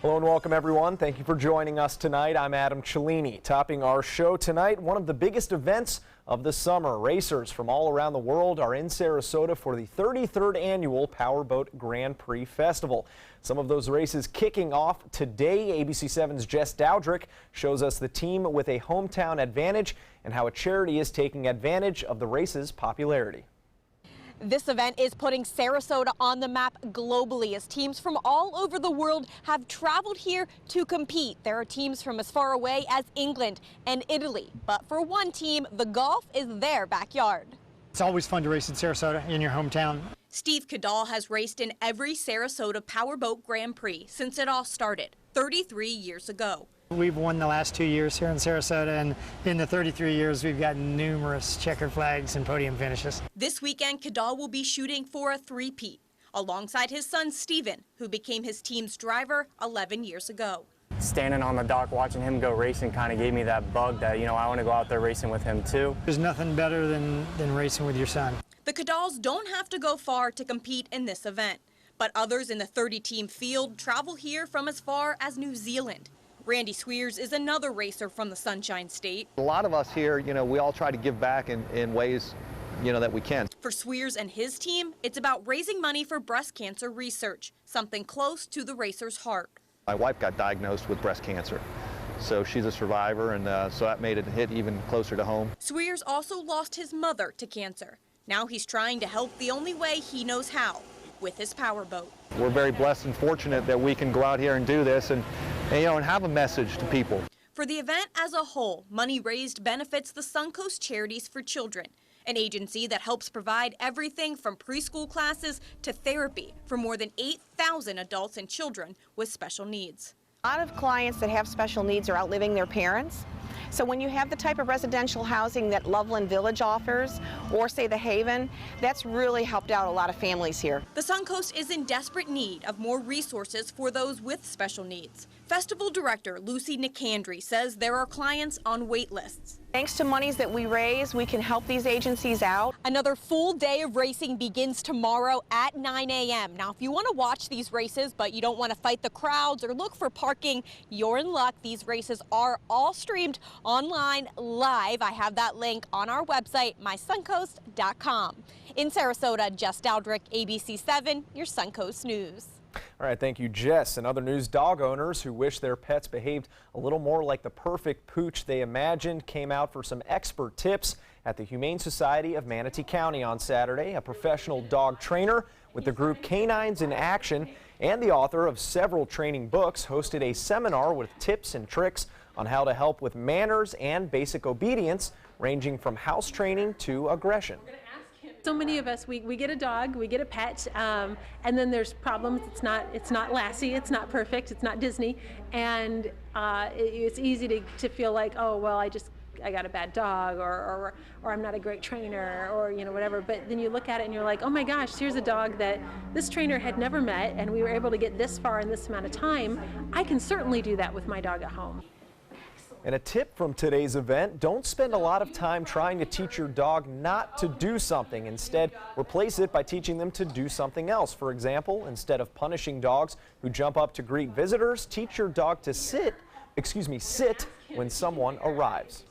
Hello and welcome everyone. Thank you for joining us tonight. I'm Adam Cellini. Topping our show tonight, one of the biggest events of the summer. Racers from all around the world are in Sarasota for the 33rd annual Powerboat Grand Prix Festival. Some of those races kicking off today. ABC7's Jess Dowdrick shows us the team with a hometown advantage and how a charity is taking advantage of the race's popularity. This event is putting Sarasota on the map globally as teams from all over the world have traveled here to compete. There are teams from as far away as England and Italy, but for one team, the Gulf is their backyard. It's always fun to race in Sarasota, in your hometown. Steve Cadal has raced in every Sarasota Powerboat Grand Prix since it all started 33 years ago. We've won the last 2 years here in Sarasota, and in the 33 years, we've got numerous checkered flags and podium finishes. This weekend, Cadal will be shooting for a three-peat, alongside his son, Steven, who became his team's driver 11 years ago. Standing on the dock, watching him go racing kind of gave me that bug that, I want to go out there racing with him too. There's nothing better than racing with your son. The Cadals don't have to go far to compete in this event, but others in the 30-team field travel here from as far as New Zealand. Randy Sweers is another racer from the Sunshine State. A lot of us here, we all try to give back in ways, that we can. For Sweers and his team, it's about raising money for breast cancer research, something close to the racer's heart. My wife got diagnosed with breast cancer, so she's a survivor, and so that made it hit even closer to home. Sweers also lost his mother to cancer. Now he's trying to help the only way he knows how, with his powerboat. We're very blessed and fortunate that we can go out here and do this and have a message to people. For the event as a whole, money raised benefits the Suncoast Charities for Children, an agency that helps provide everything from preschool classes to therapy for more than 8,000 adults and children with special needs. A lot of clients that have special needs are outliving their parents. So when you have the type of residential housing that Loveland Village offers, or say the Haven, that's really helped out a lot of families here. The Suncoast is in desperate need of more resources for those with special needs. Festival director Lucy Nicandri says there are clients on wait lists. Thanks to monies that we raise, we can help these agencies out. Another full day of racing begins tomorrow at 9 a.m. Now, if you want to watch these races, but you don't want to fight the crowds or look for parking, you're in luck. These races are all streamed online live. I have that link on our website, mysuncoast.com. In Sarasota, Jess Dowdrick, ABC7, your Suncoast News. All right, thank you, Jess. And other news, dog owners who wish their pets behaved a little more like the perfect pooch they imagined came out for some expert tips at the Humane Society of Manatee County on Saturday. A professional dog trainer with the group Canines in Action and the author of several training books hosted a seminar with tips and tricks on how to help with manners and basic obedience, ranging from house training to aggression. So many of us, we get a dog, we get a pet, and then there's problems. It's not Lassie, it's not perfect, it's not Disney, and it's easy to feel like, oh well, I got a bad dog, or I'm not a great trainer, or whatever. But then you look at it and you're like, oh my gosh, here's a dog that this trainer had never met, and we were able to get this far in this amount of time. I can certainly do that with my dog at home. And a tip from today's event, don't spend a lot of time trying to teach your dog not to do something. Instead, replace it by teaching them to do something else. For example, instead of punishing dogs who jump up to greet visitors, teach your dog to sit when someone arrives.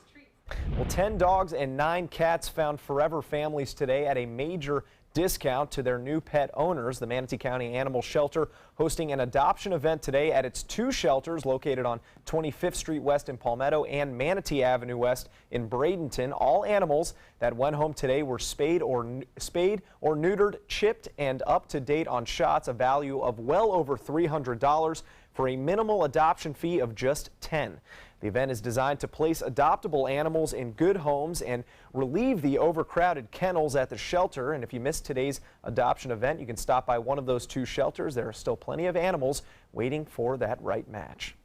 Well, 10 dogs and 9 cats found forever families today at a major discount to their new pet owners. The Manatee County Animal Shelter hosting an adoption event today at its 2 shelters located on 25th Street West in Palmetto and Manatee Avenue West in Bradenton. All animals that went home today were spayed or neutered, chipped, and up to date on shots, a value of well over $300 for a minimal adoption fee of just $10. The event is designed to place adoptable animals in good homes and relieve the overcrowded kennels at the shelter. And if you missed today's adoption event, you can stop by one of those 2 shelters. There are still plenty of animals waiting for that right match.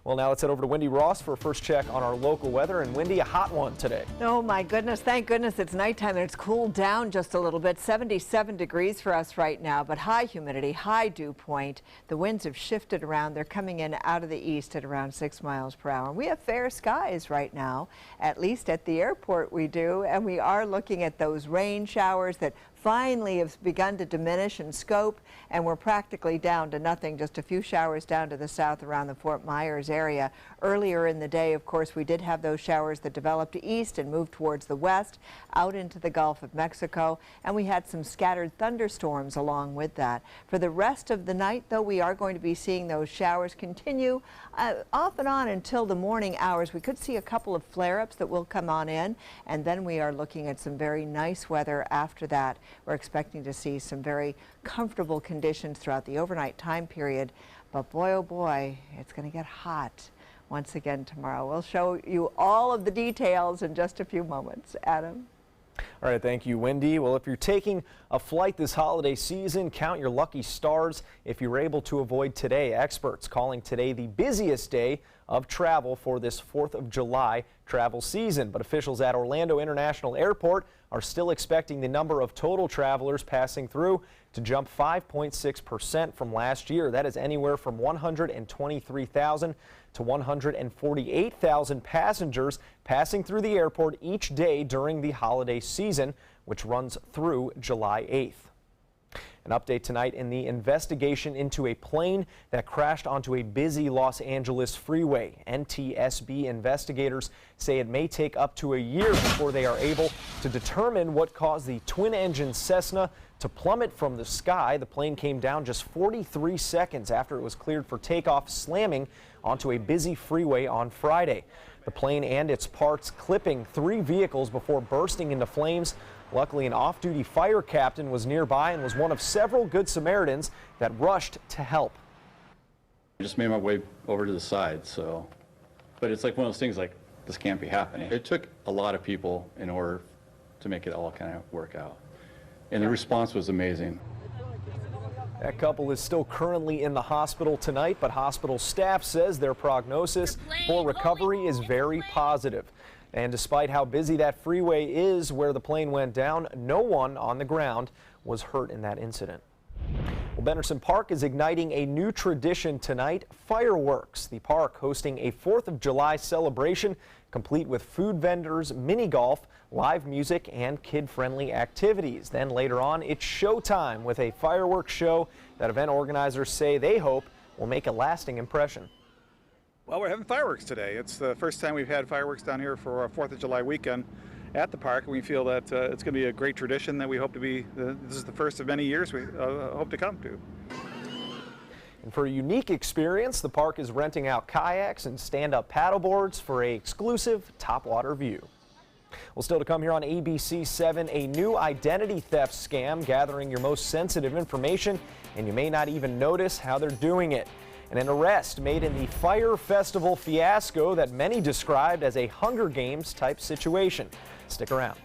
Well, now let's head over to Wendy Ross for a first check on our local weather. And Wendy, a hot one today. Oh my goodness, thank goodness it's nighttime and it's cooled down just a little bit. 77 degrees for us right now, but high humidity, high dew point. The winds have shifted around. They're coming in out of the east at around 6 miles per hour. We have fair skies right now, at least at the airport we do, and we are looking at those rain showers that finally have begun to diminish in scope, and we're practically down to nothing, just a few showers down to the south around the Fort Myers area. Earlier in the day, of course, we did have those showers that developed east and moved towards the west, out into the Gulf of Mexico, and we had some scattered thunderstorms along with that. For the rest of the night, though, we are going to be seeing those showers continue off and on until the morning hours. We could see a couple of flare-ups that will come on in, and then we are looking at some very nice weather after that. We're expecting to see some very comfortable conditions throughout the overnight time period, but boy, oh boy, it's going to get hot once again tomorrow. We'll show you all of the details in just a few moments. Adam? All right, thank you, Wendy. Well, if you're taking a flight this holiday season, count your lucky stars if you're able to avoid today. Experts calling today the busiest day of travel for this 4th of July travel season. But officials at Orlando International Airport are still expecting the number of total travelers passing through to jump 5.6% from last year. That is anywhere from 123,000 to 148,000 passengers passing through the airport each day during the holiday season, which runs through July 8th. An update tonight in the investigation into a plane that crashed onto a busy Los Angeles freeway. NTSB investigators say it may take up to a year before they are able to determine what caused the twin-engine Cessna to plummet from the sky. The plane came down just 43 seconds after it was cleared for takeoff, slamming onto a busy freeway on Friday. The plane and its parts clipping 3 vehicles before bursting into flames. Luckily, an off-duty fire captain was nearby and was one of several Good Samaritans that rushed to help. I just made my way over to the side, but it's like one of those things like, this can't be happening. It took a lot of people in order to make it all kind of work out. And the response was amazing. That couple is still currently in the hospital tonight, but hospital staff says their prognosis for recovery is very positive. And despite how busy that freeway is where the plane went down, no one on the ground was hurt in that incident. Well, Benderson Park is igniting a new tradition tonight, fireworks. The park hosting a 4th of July celebration, complete with food vendors, mini golf, live music, and kid-friendly activities. Then later on, it's showtime with a fireworks show that event organizers say they hope will make a lasting impression. Well, we're having fireworks today. It's the first time we've had fireworks down here for our 4th of July weekend at the park. We feel that it's going to be a great tradition that we hope to be, this is the first of many years we hope to come to. And for a unique experience, the park is renting out kayaks and stand-up paddleboards for an exclusive topwater view. Well, still to come here on ABC 7, a new identity theft scam gathering your most sensitive information, and you may not even notice how they're doing it. And an arrest made in the Fire Festival fiasco that many described as a Hunger Games type situation. Stick around.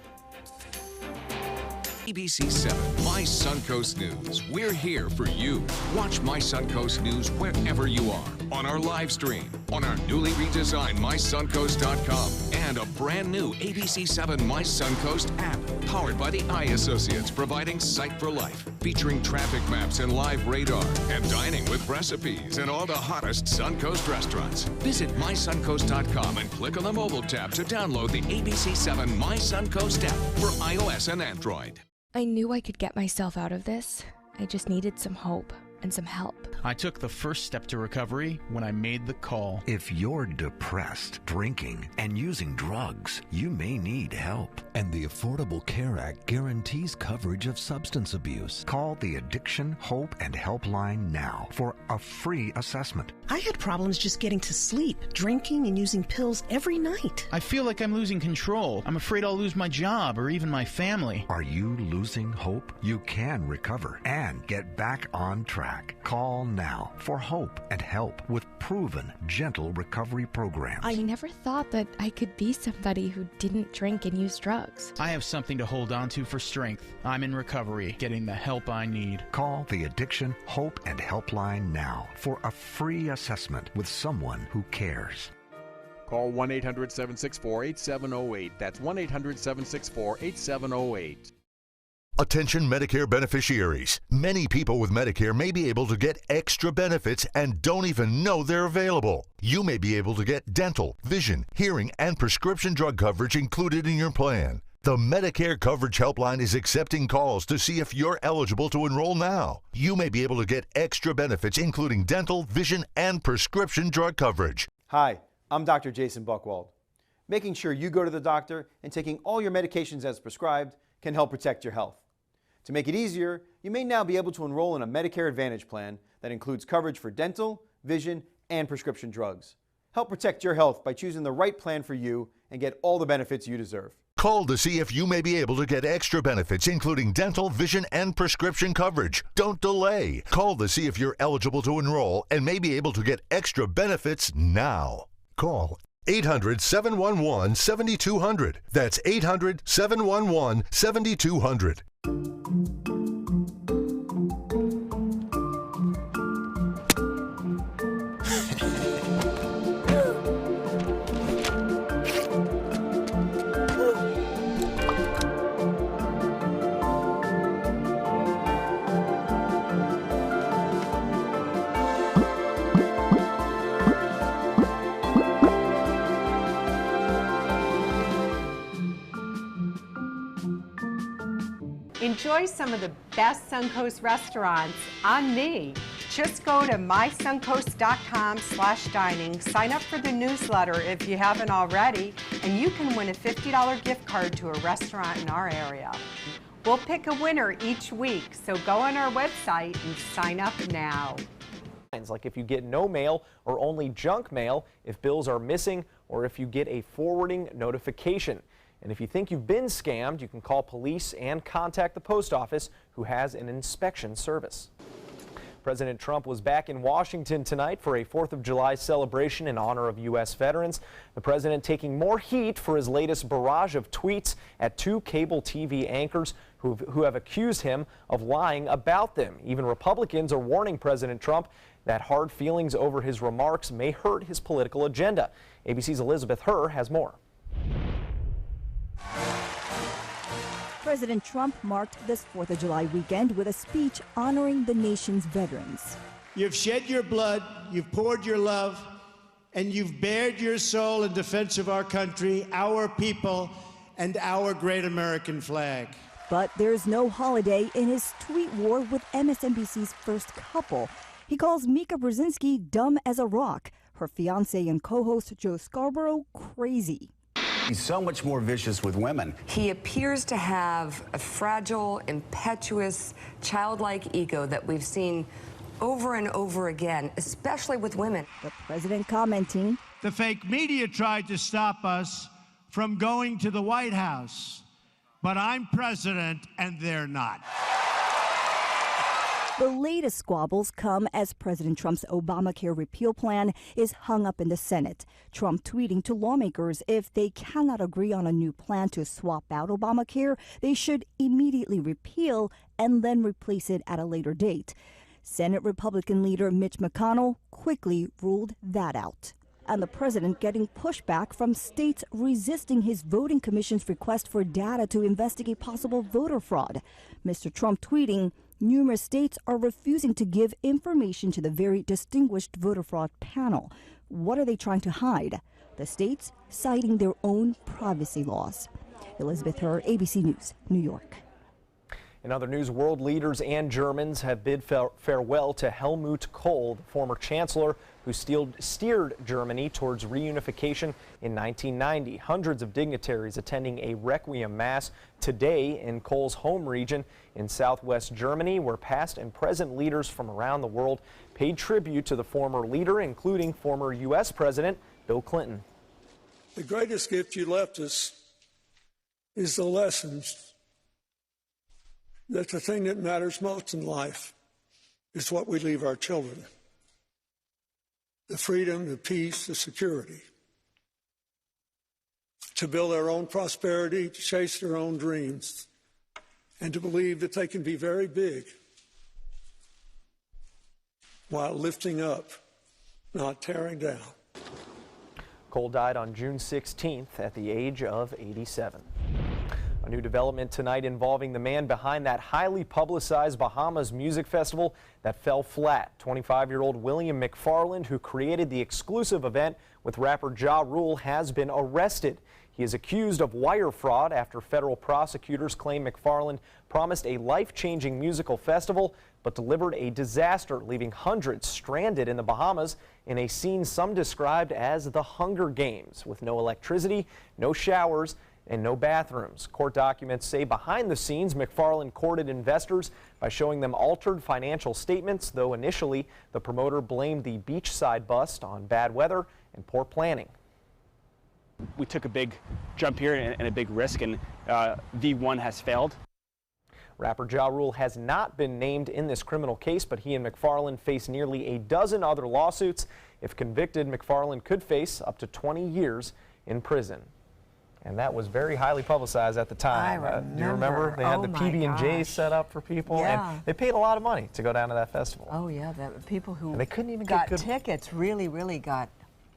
ABC 7, My Suncoast News. We're here for you. Watch My Suncoast News wherever you are, on our live stream, on our newly redesigned MySuncoast.com, and a brand new ABC 7 My Suncoast app, powered by the Eye Associates, providing Sight for Life, featuring traffic maps and live radar, and dining with recipes and all the hottest Suncoast restaurants. Visit MySuncoast.com and click on the mobile tab to download the ABC 7 My Suncoast app for iOS and Android. I knew I could get myself out of this. I just needed some hope and some help. I took the first step to recovery when I made the call. If you're depressed, drinking, and using drugs, you may need help. And the Affordable Care Act guarantees coverage of substance abuse. Call the Addiction, Hope, and Helpline now for a free assessment. I had problems just getting to sleep, drinking and using pills every night. I feel like I'm losing control. I'm afraid I'll lose my job or even my family. Are you losing hope? You can recover and get back on track. Call now for hope and help with proven, gentle recovery programs. I never thought that I could be somebody who didn't drink and use drugs. I have something to hold on to for strength. I'm in recovery, getting the help I need. Call the Addiction, Hope, and Helpline now for a free assessment with someone who cares. Call 1-800-764-8708. That's 1-800-764-8708. Attention Medicare beneficiaries. Many people with Medicare may be able to get extra benefits and don't even know they're available. You may be able to get dental, vision, hearing, and prescription drug coverage included in your plan. The Medicare Coverage Helpline is accepting calls to see if you're eligible to enroll now. You may be able to get extra benefits, including dental, vision, and prescription drug coverage. Hi, I'm Dr. Jason Buchwald. Making sure you go to the doctor and taking all your medications as prescribed can help protect your health. To make it easier, you may now be able to enroll in a Medicare Advantage plan that includes coverage for dental, vision, and prescription drugs. Help protect your health by choosing the right plan for you and get all the benefits you deserve. Call to see if you may be able to get extra benefits, including dental, vision, and prescription coverage. Don't delay. Call to see if you're eligible to enroll and may be able to get extra benefits now. Call 800-711-7200. That's 800-711-7200. Enjoy some of the best Suncoast restaurants on me. Just go to mysuncoast.com/dining, sign up for the newsletter if you haven't already, and you can win a $50 gift card to a restaurant in our area. We'll pick a winner each week, so go on our website and sign up now. Like if you get no mail or only junk mail, if bills are missing, or if you get a forwarding notification. And if you think you've been scammed, you can call police and contact the post office, who has an inspection service. President Trump was back in Washington tonight for a 4th of July celebration in honor of U.S. veterans. The president taking more heat for his latest barrage of tweets at 2 cable TV anchors who have accused him of lying about them. Even Republicans are warning President Trump that hard feelings over his remarks may hurt his political agenda. ABC's Elizabeth Herr has more. President Trump marked this 4th of July weekend with a speech honoring the nation's veterans. You've shed your blood, you've poured your love, and you've bared your soul in defense of our country, our people, and our great American flag. But there's no holiday in his tweet war with MSNBC's first couple. He calls Mika Brzezinski dumb as a rock, her fiancé and co-host Joe Scarborough crazy. He's so much more vicious with women. He appears to have a fragile, impetuous, childlike ego that we've seen over and over again, especially with women. The president commenting, "The fake media tried to stop us from going to the White House, but I'm president and they're not." The latest squabbles come as President Trump's Obamacare repeal plan is hung up in the Senate. Trump tweeting to lawmakers if they cannot agree on a new plan to swap out Obamacare, they should immediately repeal and then replace it at a later date. Senate Republican leader Mitch McConnell quickly ruled that out. And the president getting pushback from states resisting his voting commission's request for data to investigate possible voter fraud. Mr. Trump tweeting, numerous states are refusing to give information to the very distinguished voter fraud panel. What are they trying to hide? The states citing their own privacy laws. Elizabeth Herr, ABC News, New York. In other news, world leaders and Germans have bid farewell to Helmut Kohl, the former chancellor who steered Germany towards reunification in 1990. Hundreds of dignitaries attending a requiem mass today in Kohl's home region in southwest Germany, where past and present leaders from around the world paid tribute to the former leader, including former U.S. President Bill Clinton. The greatest gift you left us is the lessons that the thing that matters most in life is what we leave our children. The freedom, the peace, the security. To build their own prosperity, to chase their own dreams, and to believe that they can be very big while lifting up, not tearing down. Kohl died on June 16th at the age of 87. A new development tonight involving the man behind that highly publicized Bahamas Music Festival that fell flat. 25-year-old William McFarland, who created the exclusive event with rapper Ja Rule, has been arrested. He is accused of wire fraud after federal prosecutors claim McFarland promised a life-changing musical festival but delivered a disaster, leaving hundreds stranded in the Bahamas in a scene some described as the Hunger Games, with no electricity, no showers, and no bathrooms. Court documents say behind the scenes, McFarland courted investors by showing them altered financial statements, though initially the promoter blamed the beachside bust on bad weather and poor planning. We took a big jump here and a big risk, and V1 has failed. Rapper Ja Rule has not been named in this criminal case, but he and McFarland face nearly a dozen other lawsuits. If convicted, McFarland could face up to 20 years in prison. And that was very highly publicized at the time. Do you remember? They had the PB&J set up for people, and they paid a lot of money to go down to that festival. Oh yeah, the people who and they couldn't even got get good tickets really got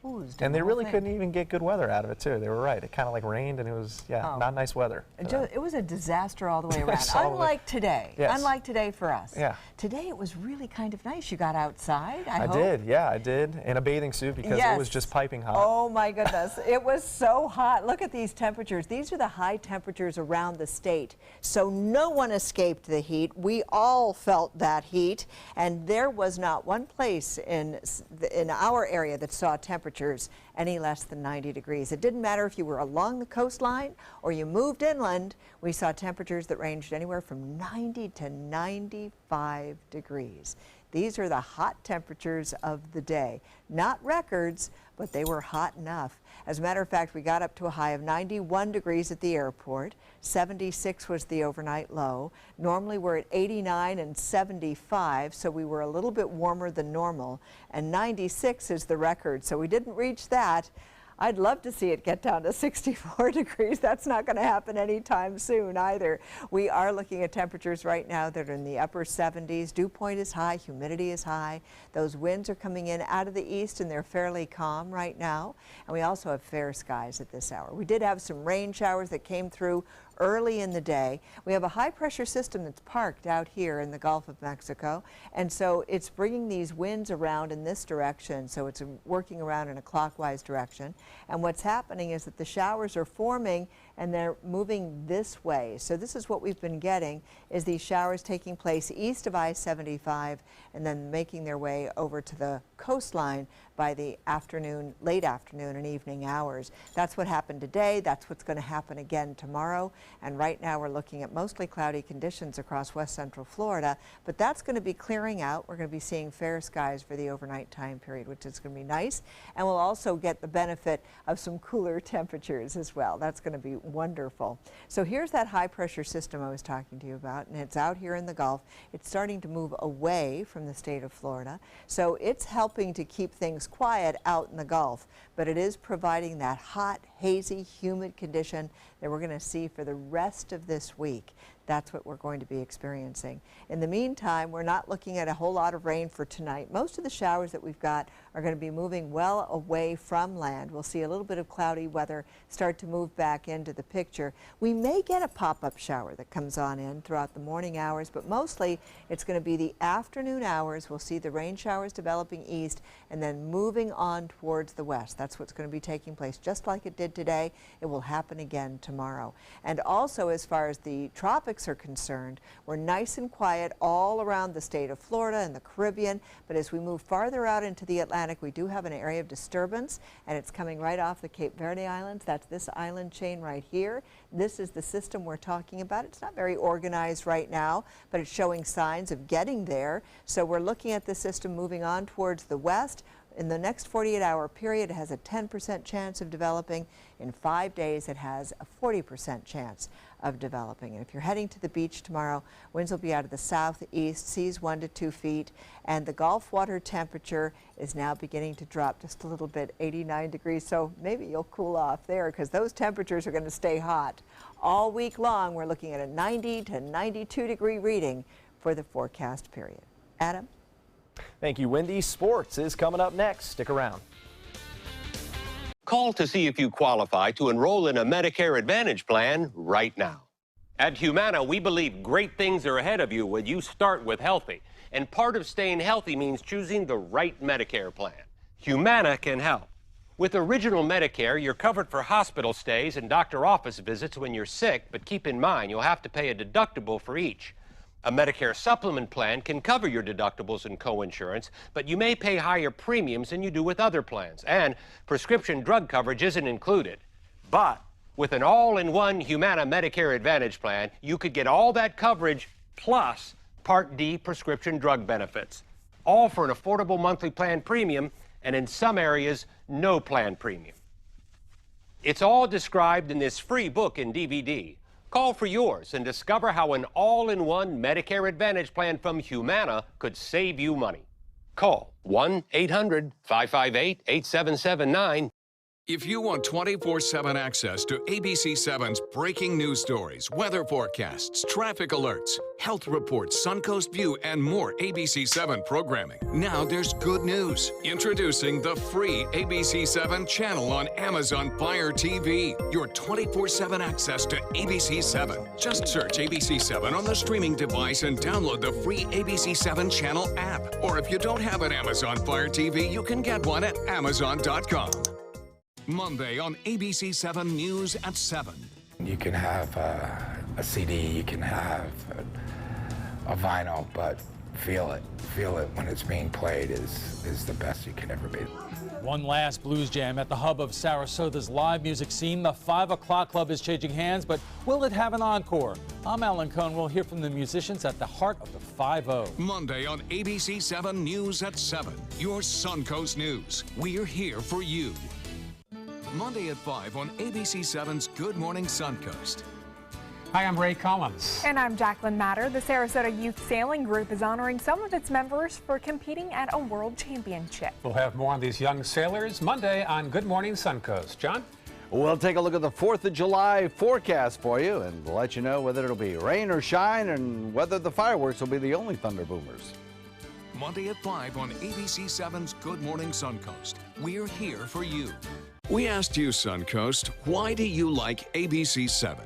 oozed. And they really couldn't even get good weather out of it too. They were right. It kind of like rained, and it was not nice weather. It was a disaster all the way around. Unlike today. Yes. Unlike today for us. Yeah. Today it was really kind of nice. You got outside. I hope. did. Yeah, I did. In a bathing suit because it was just piping hot. Oh my goodness. It was so hot. Look at these temperatures. These are the high temperatures around the state. So no one escaped the heat. We all felt that heat, and there was not one place in our area that saw temperatures any less than 90 degrees. It didn't matter if you were along the coastline or you moved inland. We saw temperatures that ranged anywhere from 90 to 95 degrees. These are the hot temperatures of the day. Not records, but they were hot enough. As a matter of fact, we got up to a high of 91 degrees at the airport. 76 was the overnight low. Normally we're at 89 and 75, so we were a little bit warmer than normal. And 96 is the record, so we didn't reach that. I'd love to see it get down to 64 degrees. That's not going to happen anytime soon either. We are looking at temperatures right now that are in the upper 70s. Dew point is high, humidity is high. Those winds are coming in out of the east, and they're fairly calm right now. And we also have fair skies at this hour. We did have some rain showers that came through early in the day. We have a high pressure system that's parked out here in the Gulf of Mexico, and so it's bringing these winds around in this direction, so it's working around in a clockwise direction. And what's happening is that the showers are forming and they're moving this way. So this is what we've been getting, is these showers taking place east of I-75 and then making their way over to the coastline by the afternoon, late afternoon and evening hours. That's what happened today. That's what's going to happen again tomorrow. And right now we're looking at mostly cloudy conditions across west central Florida, but that's going to be clearing out. We're going to be seeing fair skies for the overnight time period, which is going to be nice. And we'll also get the benefit of some cooler temperatures as well. That's going to be wonderful. So here's that high pressure system I was talking to you about, and it's out here in the Gulf. It's starting to move away from the state of Florida. So it's helping to keep things quiet out in the Gulf, but it is providing that hot, hazy, humid condition that we're going to see for the rest of this week. That's what we're going to be experiencing. In the meantime, we're not looking at a whole lot of rain for tonight. Most of the showers that we've got are going to be moving well away from land. We'll see a little bit of cloudy weather start to move back into the picture. We may get a pop-up shower that comes on in throughout the morning hours, but mostly it's going to be the afternoon hours. We'll see the rain showers developing east and then moving on towards the west. That's what's going to be taking place. Just like it did today, it will happen again tomorrow. And also, as far as the tropics are concerned, we're nice and quiet all around the state of Florida and the Caribbean, but as we move farther out into the Atlantic, we do have an area of disturbance, and it's coming right off the Cape Verde Islands. That's this island chain right here. This is the system we're talking about. It's not very organized right now, but it's showing signs of getting there. So we're looking at the system moving on towards the west. In the next 48-hour period, it has a 10% chance of developing. In 5 days, it has a 40% chance of developing. And if you're heading to the beach tomorrow, winds will be out of the southeast, seas 1 to 2 feet, and the Gulf water temperature is now beginning to drop just a little bit, 89 degrees. So maybe you'll cool off there, because those temperatures are going to stay hot. All week long, we're looking at a 90 to 92 degree reading for the forecast period. Adam? Thank you, Wendy. Sports is coming up next. Stick around. Call to see if you qualify to enroll in a Medicare Advantage plan right now. At Humana, we believe great things are ahead of you when you start with healthy. And part of staying healthy means choosing the right Medicare plan. Humana can help. With Original Medicare, you're covered for hospital stays and doctor office visits when you're sick, but keep in mind you'll have to pay a deductible for each. A Medicare supplement plan can cover your deductibles and coinsurance, but you may pay higher premiums than you do with other plans, and prescription drug coverage isn't included. But with an all-in-one Humana Medicare Advantage plan, you could get all that coverage plus Part D prescription drug benefits, all for an affordable monthly plan premium, and in some areas, no plan premium. It's all described in this free book and DVD. Call for yours and discover how an all-in-one Medicare Advantage plan from Humana could save you money. Call 1-800-558-8779. If you want 24/7 access to ABC7's breaking news stories, weather forecasts, traffic alerts, health reports, Suncoast View, and more ABC7 programming, now there's good news. Introducing the free ABC7 channel on Amazon Fire TV. Your 24/7 access to ABC7. Just search ABC7 on the streaming device and download the free ABC7 channel app. Or if you don't have an Amazon Fire TV, you can get one at Amazon.com. Monday on ABC7 News at 7. You can have a CD, you can have a vinyl, but feel it when it's being played is the best you can ever be. One last blues jam at the hub of Sarasota's live music scene. The 5 o'clock club is changing hands, but will it have an encore? I'm Alan Cohn. We'll hear from the musicians at the heart of the 5-0. Monday on ABC7 News at 7. Your Suncoast News. We're here for you. Monday at 5 on ABC7's Good Morning Suncoast. Hi, I'm Ray Collins. And I'm Jacqueline Matter. The Sarasota Youth Sailing Group is honoring some of its members for competing at a world championship. We'll have more on these young sailors Monday on Good Morning Suncoast. John? We'll take a look at the 4th of July forecast for you and we'll let you know whether it'll be rain or shine and whether the fireworks will be the only Thunder Boomers. Monday at 5 on ABC7's Good Morning Suncoast. We're here for you. We asked you, Suncoast, why do you like ABC7?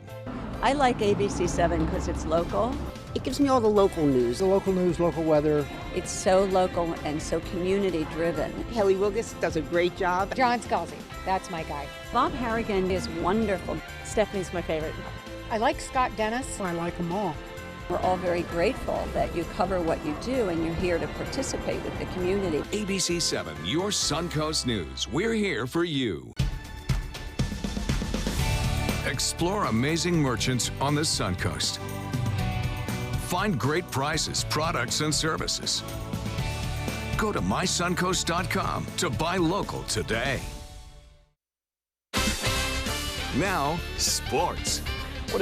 I like ABC7 because it's local. It gives me all the local news. The local news, local weather. It's so local and so community driven. Haley Wilgus does a great job. John Scalzi, that's my guy. Bob Harrigan is wonderful. Stephanie's my favorite. I like Scott Dennis. I like them all. We're all very grateful that you cover what you do and you're here to participate with the community. ABC7, your Suncoast News. We're here for you. Explore amazing merchants on the Suncoast. Find great prices, products, and services. Go to mysuncoast.com to buy local today. Now, sports. What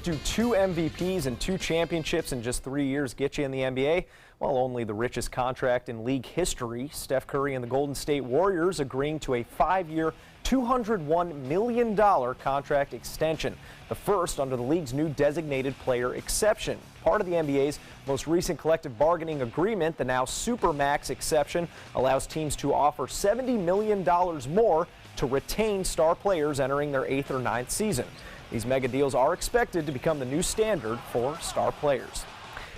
do 2 MVPs and 2 championships in just 3 years get you in the NBA? Well, only the richest contract in league history. Steph Curry and the Golden State Warriors agreeing to a 5-year, $201 million contract extension, the first under the league's new designated player exception. Part of the NBA's most recent collective bargaining agreement, the now Supermax exception, allows teams to offer $70 million more to retain star players entering their 8th or 9th season. These mega deals are expected to become the new standard for star players.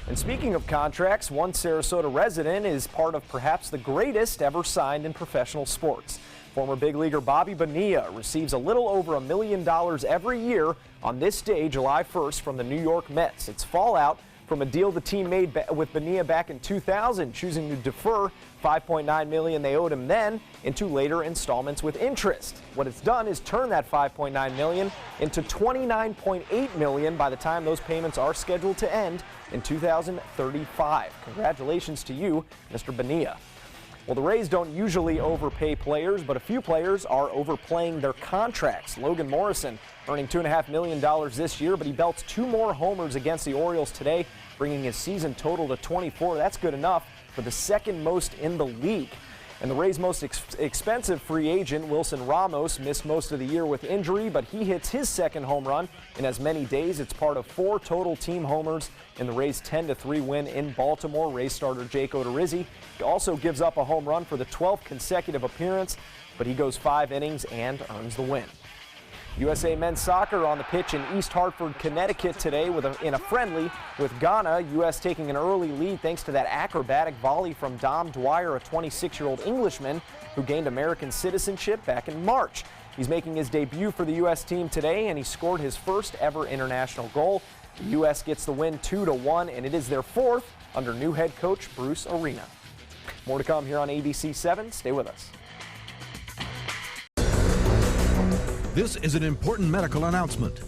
And speaking of contracts, one Sarasota resident is part of perhaps the greatest ever signed in professional sports. Former big leaguer Bobby Bonilla receives a little over $1 million every year on this day, July 1st, from the New York Mets. It's fallout from a deal the team made with Bonilla back in 2000, choosing to defer $5.9 million they owed him then into later installments with interest. What it's done is turn that $5.9 million into $29.8 million by the time those payments are scheduled to end in 2035. Congratulations to you, Mr. Bonilla. Well, the Rays don't usually overpay players, but a few players are overplaying their contracts. Logan Morrison earning $2.5 million this year, but he belts 2 more homers against the Orioles today, bringing his season total to 24. That's good enough for the 2nd most in the league. And the Rays' most expensive free agent, Wilson Ramos, missed most of the year with injury, but he hits his 2nd home run in as many days. It's part of 4 total team homers in the Rays' 10-3 win in Baltimore. Rays starter Jake Odorizzi also gives up a home run for the 12th consecutive appearance, but he goes 5 innings and earns the win. USA men's soccer on the pitch in East Hartford, Connecticut today in a friendly with Ghana. U.S. taking an early lead thanks to that acrobatic volley from Dom Dwyer, a 26-year-old Englishman who gained American citizenship back in March. He's making his debut for the U.S. team today, and he scored his first ever international goal. The U.S. gets the win 2-1, and it is their fourth under new head coach Bruce Arena. More to come here on ABC 7. Stay with us. This is an important medical announcement.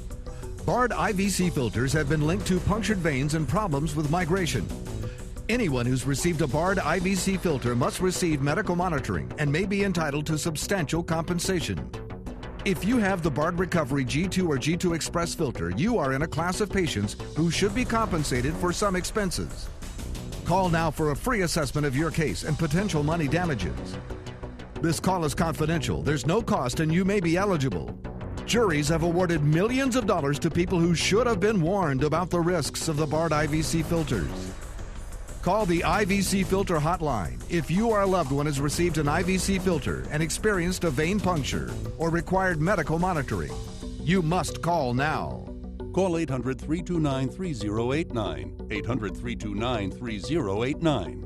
Bard IVC filters have been linked to punctured veins and problems with migration. Anyone who's received a Bard IVC filter must receive medical monitoring and may be entitled to substantial compensation. If you have the Bard Recovery G2 or G2 Express filter, you are in a class of patients who should be compensated for some expenses. Call now for a free assessment of your case and potential money damages. This call is confidential. There's no cost and you may be eligible. Juries have awarded millions of dollars to people who should have been warned about the risks of the Bard IVC filters. Call the IVC Filter Hotline if you or a loved one has received an IVC filter and experienced a vein puncture or required medical monitoring. You must call now. Call 800-329-3089. 800-329-3089.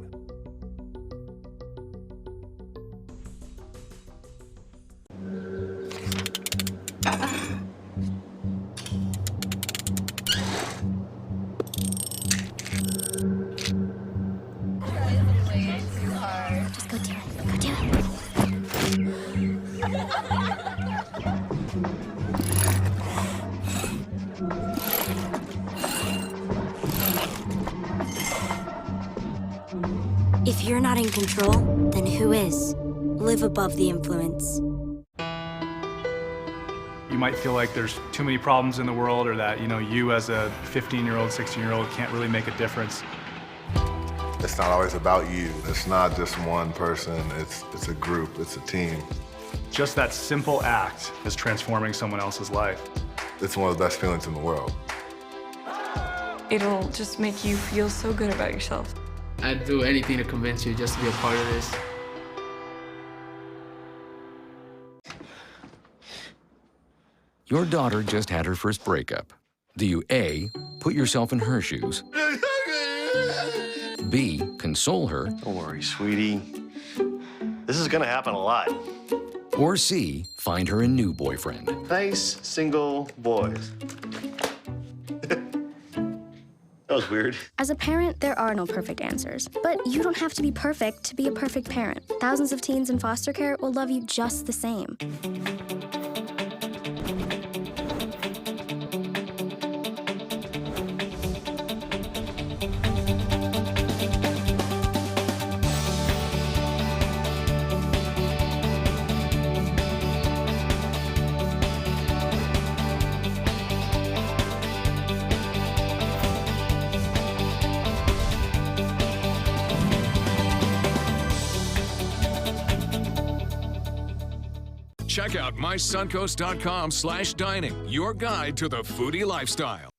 If you're not in control, then who is? Live above the influence. You might feel like there's too many problems in the world, or that, you as a 15-year-old, 16-year-old can't really make a difference. It's not always about you. It's not just one person. It's a group. It's a team. Just that simple act is transforming someone else's life. It's one of the best feelings in the world. It'll just make you feel so good about yourself. I'd do anything to convince you just to be a part of this. Your daughter just had her first breakup. Do you A, put yourself in her shoes? B, console her? Don't worry, sweetie. This is gonna happen a lot. Or C, find her a new boyfriend? Nice, single boys. That was weird. As a parent, there are no perfect answers. But you don't have to be perfect to be a perfect parent. Thousands of teens in foster care will love you just the same. Check out mysuncoast.com/dining, your guide to the foodie lifestyle.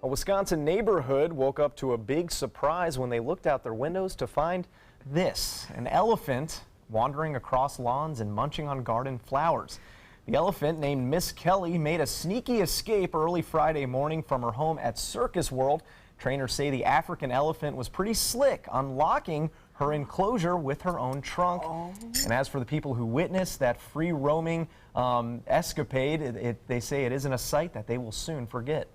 A Wisconsin neighborhood woke up to a big surprise when they looked out their windows to find this, an elephant wandering across lawns and munching on garden flowers. The elephant, named Miss Kelly, made a sneaky escape early Friday morning from her home at Circus World. Trainers say the African elephant was pretty slick, unlocking her enclosure with her own trunk. And as for the people who witnessed that free-roaming escapade, they say it isn't a sight that they will soon forget.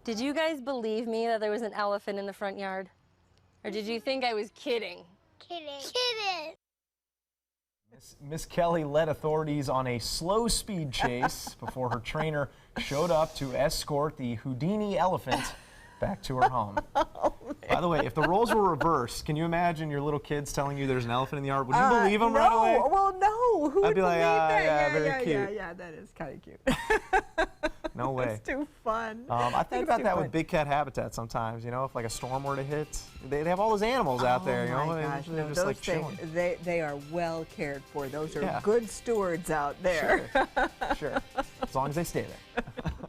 Did you guys believe me that there was an elephant in the front yard? Or did you think I was kidding? Kidding. Kidding. Miss Kelly led authorities on a slow speed chase before her trainer showed up to escort the Houdini elephant back to her home. By the way, if the roles were reversed, can you imagine your little kids telling you there's an elephant in the yard? Would you believe them right away? Well, no. Who would I'd be like, believe that? yeah, very cute. Yeah, that is kind of cute. No way. That's too fun. I think about that with big cat habitat sometimes, you know, if like a storm were to hit. They have all those animals out there, you know. Oh my gosh, They're no, just those like things, chilling. they are well cared for. Those are Yeah. good stewards out there. Sure. As long as they stay there.